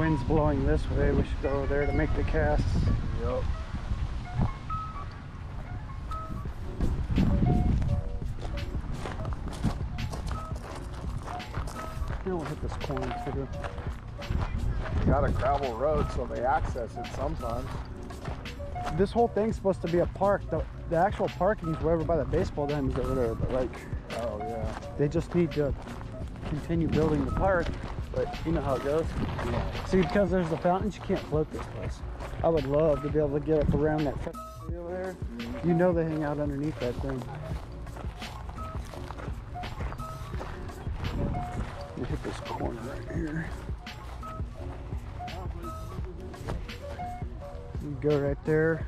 wind's blowing this way. We should go over there to make the casts. Yep. We'll hit this corner too. You got a gravel road, so they access it sometimes. This whole thing's supposed to be a park. The actual parking's over by the baseball diamonds over there, but like, Oh yeah. they just need to continue building the park. But you know how it goes. Yeah. See, because there's the fountains, you can't float this place. I would love to be able to get up around that tree over there. You know they hang out underneath that thing. Let me hit this corner right here. You go right there.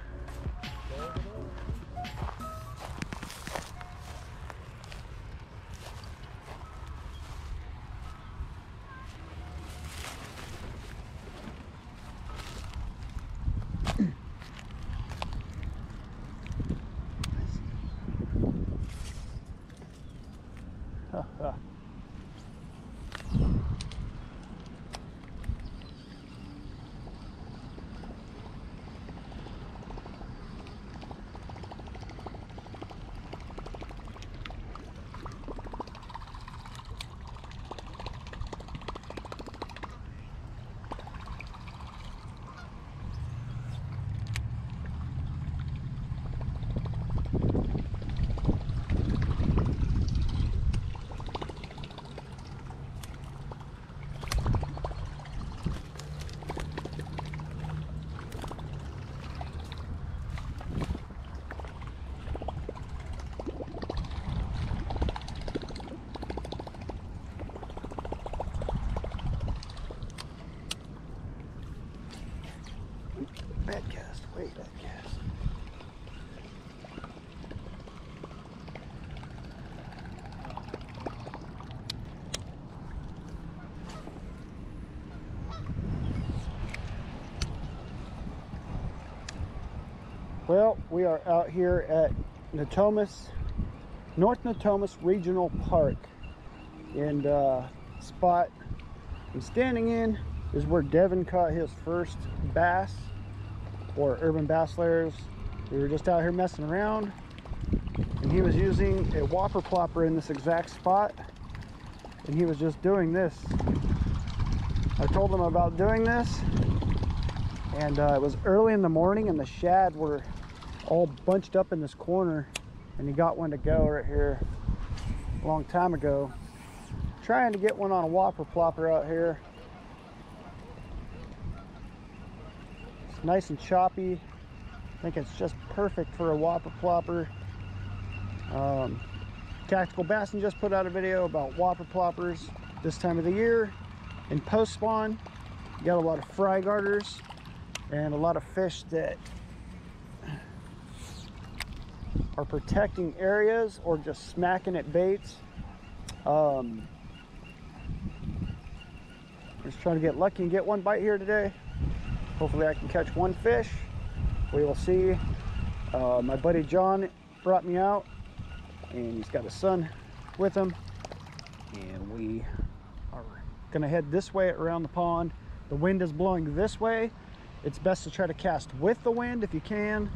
Bad cast, way bad cast. Well, we are out here at North Natomas Regional Park, and spot I'm standing in is where Devin caught his first bass, or urban bass layers. We were just out here messing around, and he was using a whopper plopper in this exact spot, and he was just doing this. I told him about doing this, and it was early in the morning, and the shad were all bunched up in this corner, and he got one to go right here a long time ago. Trying to get one on a whopper plopper out here. It's nice and choppy. I think it's just perfect for a whopper plopper. Tactical Bassin just put out a video about whopper ploppers this time of the year. In post spawn, you got a lot of fry garters and a lot of fish that are protecting areas or just smacking at baits. Just trying to get lucky and get one bite here today. Hopefully I can catch one fish. We will see. My buddy John brought me out, and he's got his son with him, and we are gonna head this way around the pond. The wind is blowing this way. It's best to try to cast with the wind if you can.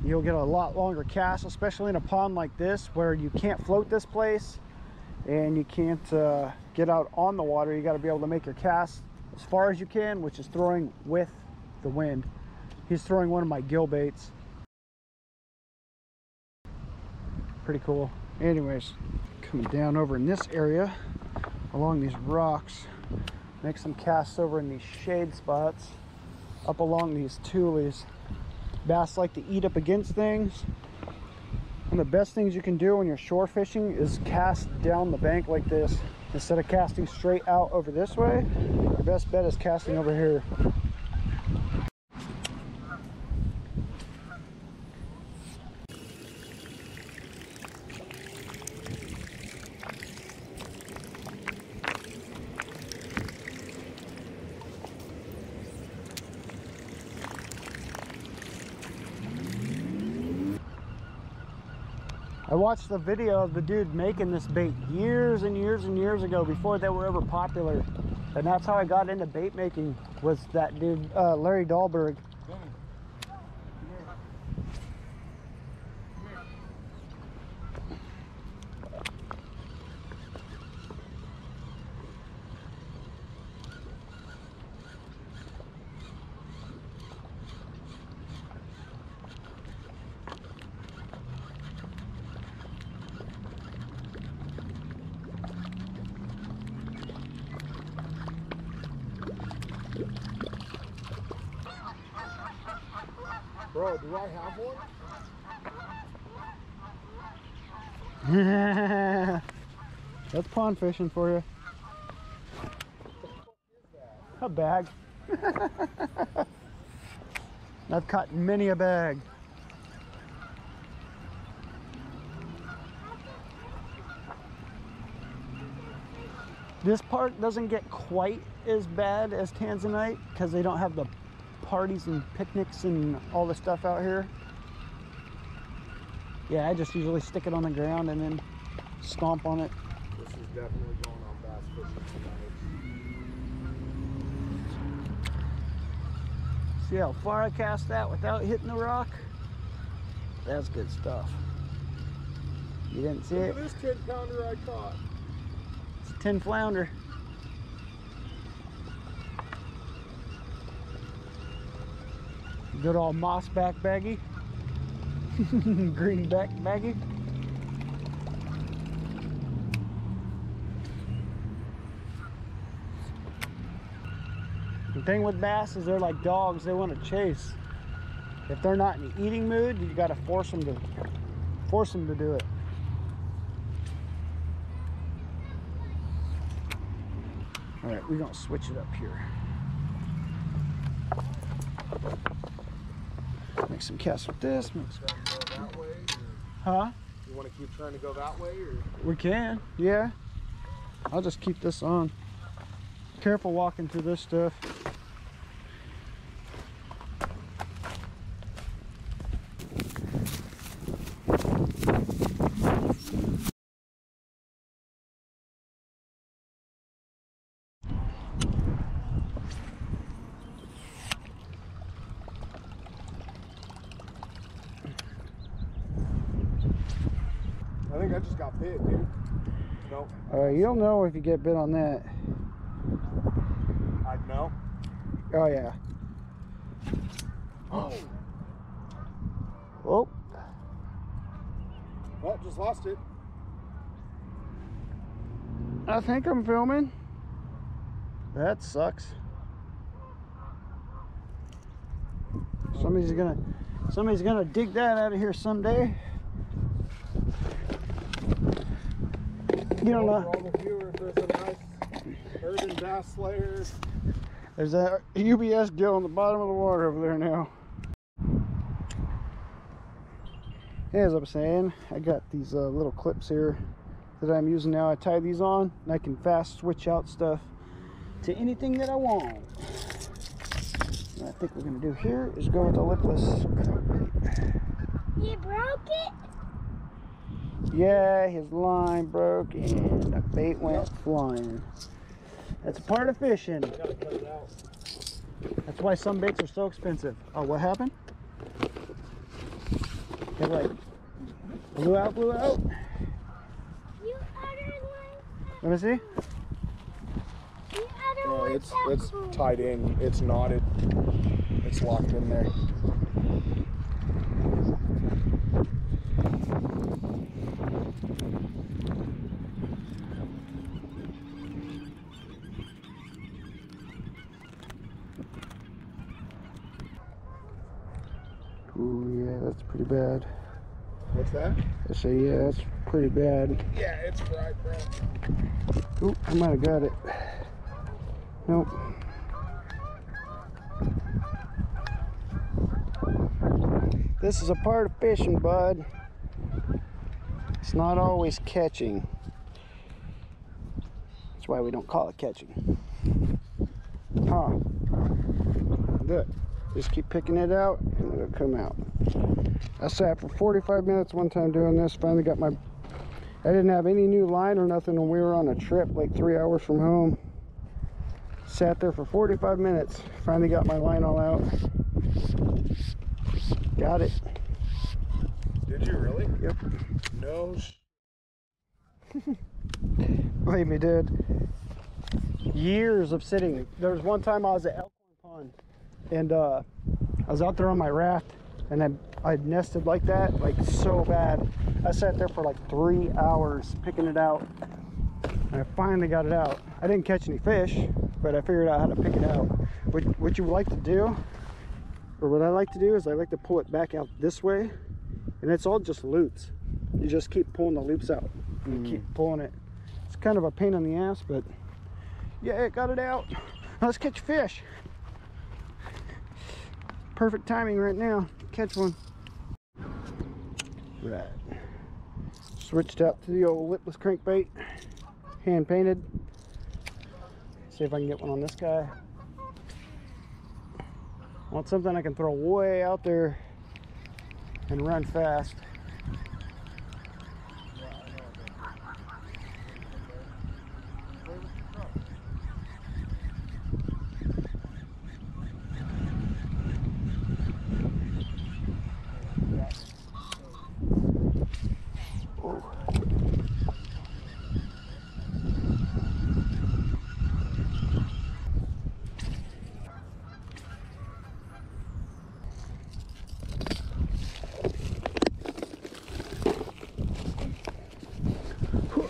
You'll get a lot longer cast, especially in a pond like this where you can't float this place and you can't get out on the water. You got to be able to make your cast as far as you can, which is throwing with the wind. He's throwing one of my gill baits. Pretty cool. Anyways, coming down over in this area along these rocks, make some casts over in these shade spots up along these tules. Bass like to eat up against things. One of the best things you can do when you're shore fishing is cast down the bank like this. Instead of casting straight out over this way, your best bet is casting over here. I watched the video of the dude making this bait years and years and years ago, before they were ever popular. And that's how I got into bait making, was that dude, Larry Dahlberg. Bro, do I have one? That's pond fishing for you. A bag. I've caught many a bag. This park doesn't get quite as bad as Tanzanite because they don't have the parties and picnics and all the stuff out here. Yeah, I just usually stick it on the ground and then stomp on it. This is definitely going on bass fishing tonight. See how far I cast that without hitting the rock? That's good stuff. You didn't see it? Look at this 10-pounder I caught. It's a 10 flounder. Good old mossback baggy. Greenback baggy. The thing with bass is they're like dogs, they want to chase. If they're not in the eating mood, you got to force them to do it. All right, we're gonna switch it up here. Make some casts with this. That way, Huh? you want to keep trying to go that way, or? We can, yeah. I'll just keep this on. Careful walking through this stuff. I think I just got bit, dude. Nope. You'll know if you get bit on that. I'd know. Oh yeah. Oh. Oh. Well, just lost it. I think I'm filming. That sucks. Somebody's gonna dig that out of here someday. You don't know. For all the viewers, there's a nice urban bass slayer. There's that UBS gill on the bottom of the water over there now. As I was saying, I got these little clips here that I'm using now. I tie these on and I can fast switch out stuff to anything that I want. What I think we're gonna do here is go with the lipless crankbait. You broke it? Yeah, his line broke and the bait went flying. That's a part of fishing. That's why some baits are so expensive. Oh, what happened? It like blew out. You uttered Let me see. You uttered No, like it's that. tied in. It's knotted. It's locked in there. Ooh, yeah, that's pretty bad. What's that? I say, yeah, that's pretty bad. Yeah, it's fried, bro. Ooh, I might have got it. Nope. This is a part of fishing, bud. It's not always catching. That's why we don't call it catching. Huh. Good. Just keep picking it out and it'll come out. I sat for 45 minutes one time doing this. Finally got my... I didn't have any new line or nothing when we were on a trip like 3 hours from home. Sat there for 45 minutes. Finally got my line all out. Got it. Did you really? Yep. No. Believe me, dude. Years of sitting. There was one time I was at Elkhorn Pond, and I was out there on my raft, and I nested like that, like so bad. I sat there for like 3 hours picking it out, and I finally got it out. I didn't catch any fish, but I figured out how to pick it out. What you like to do, or what I like to do, is I like to pull it back out this way, and it's all just loops. You just keep pulling the loops out and keep pulling it. It's kind of a pain in the ass, but yeah, it got it out. Now let's catch fish. Perfect timing right now. Catch one. Right. Switched out to the old lipless crankbait, hand painted. See if I can get one on this guy. I want something I can throw way out there and run fast.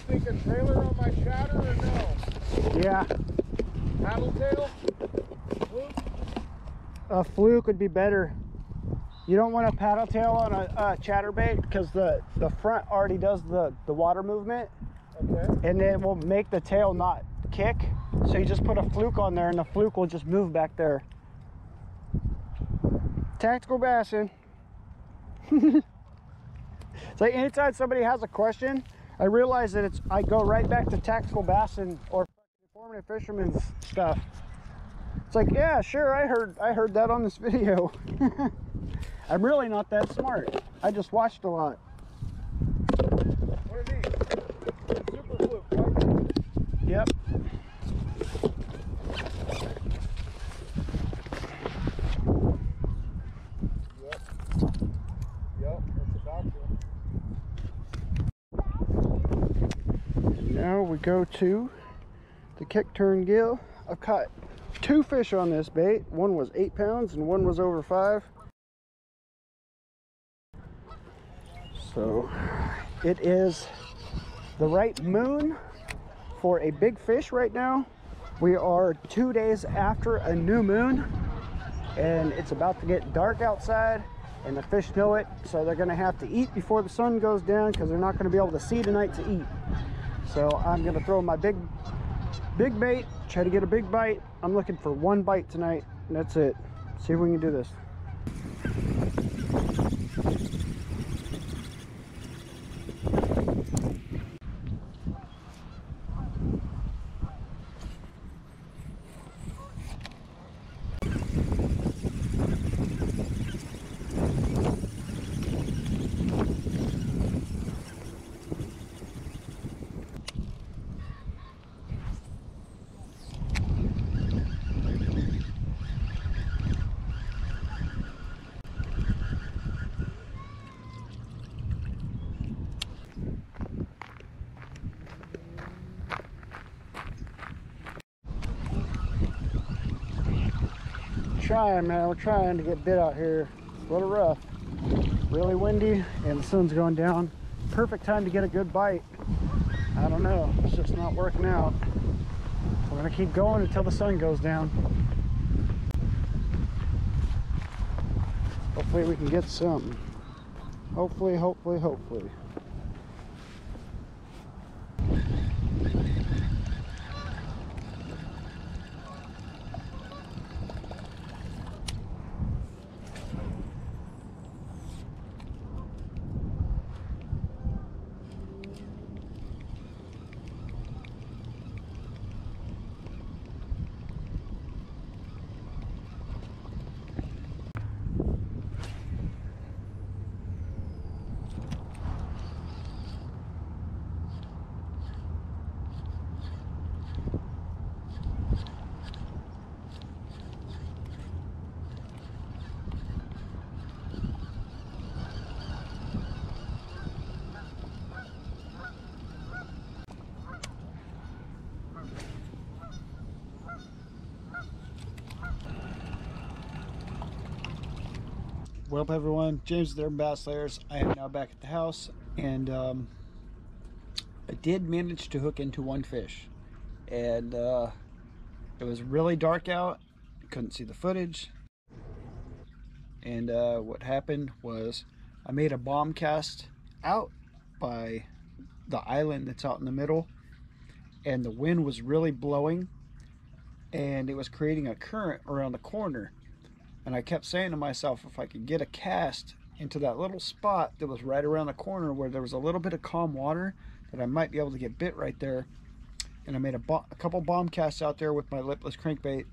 Thinking trailer on my shatter or no? Yeah, Paddle tail? Fluke? a fluke would be better. You don't want a paddle tail on a chatterbait because the front already does the water movement, Okay. and it will make the tail not kick. So you just put a fluke on there and the fluke will just move back there. Tactical bassing. So anytime somebody has a question, I realize that I go right back to tactical bassing or informative fisherman's stuff. It's like, yeah, sure, I heard that on this video. I'm really not that smart. I just watched a lot. What are these? Super fluke, right? Yep. Yep, that's about And now we go to the kick turn gill. I've caught 2 fish on this bait. One was 8 pounds and one was over 5. So it is the right moon for a big fish right now. We are 2 days after a new moon, and it's about to get dark outside, and the fish know it, so they're gonna have to eat before the sun goes down because they're not gonna be able to see tonight to eat. So I'm gonna throw my big bait, try to get a big bite. I'm looking for 1 bite tonight, and that's it. See if we can do this. Trying, man, we're trying to get bit out here. It's a little rough, really windy, and the sun's going down. Perfect time to get a good bite. I don't know, it's just not working out. We're gonna keep going until the sun goes down. Hopefully we can get something. Hopefully. Well, everyone, James with Urban Bass Layers. I am now back at the house, and I did manage to hook into one fish, and it was really dark out. Couldn't see the footage, and what happened was I made a bomb cast out by the island that's out in the middle, and the wind was really blowing, and it was creating a current around the corner. And I kept saying to myself, if I could get a cast into that little spot that was right around the corner where there was a little bit of calm water, that I might be able to get bit right there. And I made a couple bomb casts out there with my lipless crankbait,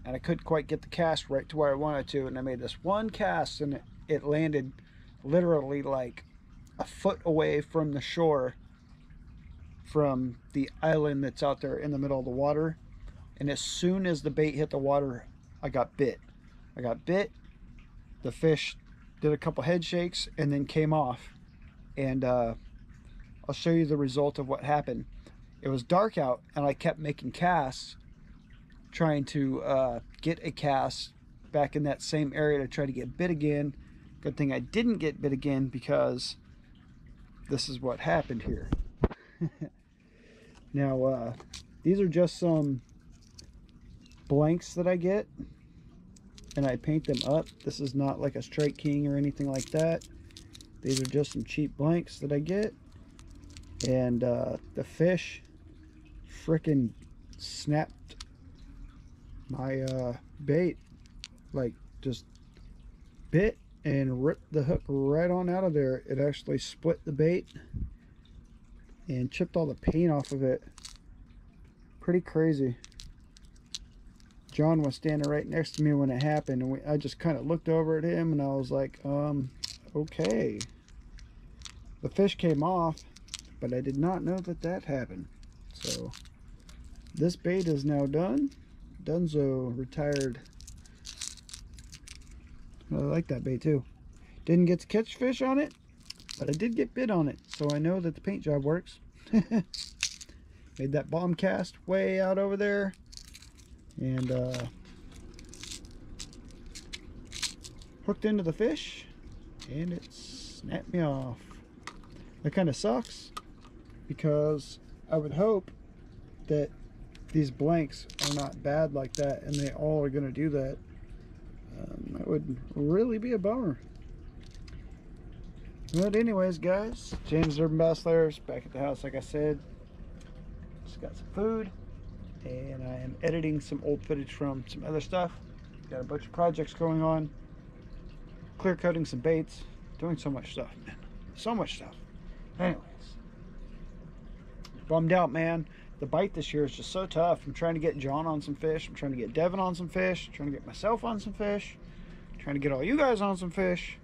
and I couldn't quite get the cast right to where I wanted to. And I made this one cast, and it landed literally like a foot away from the shore, from the island that's out there in the middle of the water. And as soon as the bait hit the water, I got bit. The fish did a couple head shakes and then came off. And I'll show you the result of what happened. It was dark out, and I kept making casts, trying to get a cast back in that same area to try to get bit again. Good thing I didn't get bit again, because this is what happened here. Now, these are just some blanks that I get, and I paint them up. This is not like a Strike King or anything like that. These are just some cheap blanks that I get, and the fish frickin' snapped my bait, like just bit and ripped the hook right on out of there. It actually split the bait and chipped all the paint off of it. Pretty crazy. John was standing right next to me when it happened, and I just kind of looked over at him, and I was like, okay. The fish came off, but I did not know that that happened. So this bait is now done. Dunzo retired. I like that bait too. Didn't get to catch fish on it, but I did get bit on it, so I know that the paint job works. Made that bomb cast way out over there, and hooked into the fish, and it snapped me off. That kind of sucks, because I would hope that these blanks are not bad like that, and they all are going to do that. That would really be a bummer. But anyways, guys, James Urban Bass Layers back at the house. Like I said, just got some food, and I am editing some old footage from some other stuff. Got a bunch of projects going on, clear coating some baits, doing so much stuff, man, so much stuff. Anyways, bummed out, man. The bite this year is just so tough. I'm trying to get John on some fish. I'm trying to get Devin on some fish. I'm trying to get myself on some fish. I'm trying to get all you guys on some fish.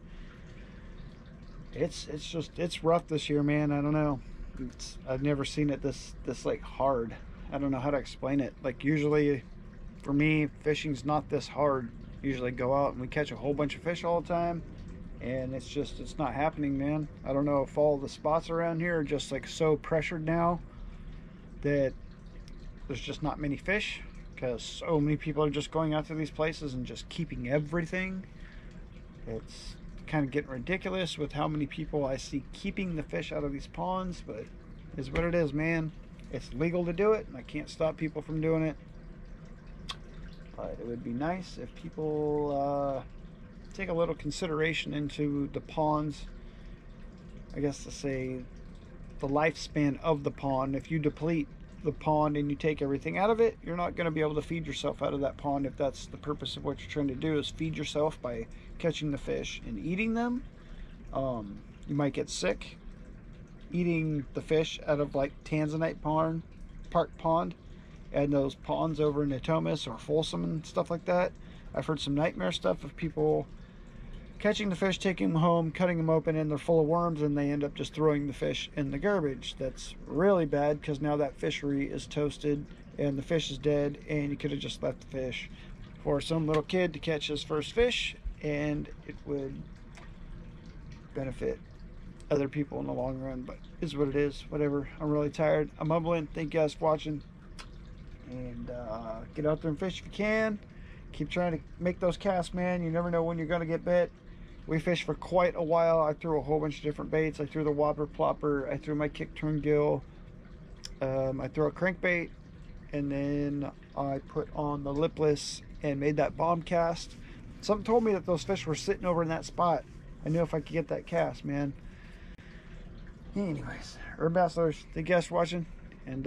It's rough this year, man. I don't know. I've never seen it this like hard. I don't know how to explain it. Like, usually for me, fishing's not this hard. Usually go out and we catch a whole bunch of fish all the time, and it's not happening, man. I don't know if all the spots around here are just like so pressured now that there's just not many fish, because so many people are just going out to these places and just keeping everything. It's kind of getting ridiculous with how many people I see keeping the fish out of these ponds, but it's what it is, man. It's legal to do it, and I can't stop people from doing it. But it would be nice if people take a little consideration into the ponds. I guess to say the lifespan of the pond. If you deplete the pond and you take everything out of it, you're not going to be able to feed yourself out of that pond. If that's the purpose of what you're trying to do, is feed yourself by catching the fish and eating them, you might get sick eating the fish out of like Tanzanite Park Pond and those ponds over in Natomas or Folsom and stuff like that. I've heard some nightmare stuff of people catching the fish, taking them home, cutting them open, and they're full of worms, and they end up just throwing the fish in the garbage. That's really bad, because now that fishery is toasted and the fish is dead, and you could have just left the fish for some little kid to catch his first fish, and it would benefit other people in the long run. But it's what it is. Whatever. I'm really tired. I'm mumbling. Thank you guys for watching, and get out there and fish if you can. Keep trying to make those casts, man. You never know when you're going to get bit. We fished for quite a while. I threw a whole bunch of different baits. I threw the whopper plopper. I threw my kick turn gill. I threw a crankbait, and then I put on the lipless and made that bomb cast. Something told me that those fish were sitting over in that spot. I knew if I could get that cast, man. Anyways, Urban Basslers, thank you guys for watching, and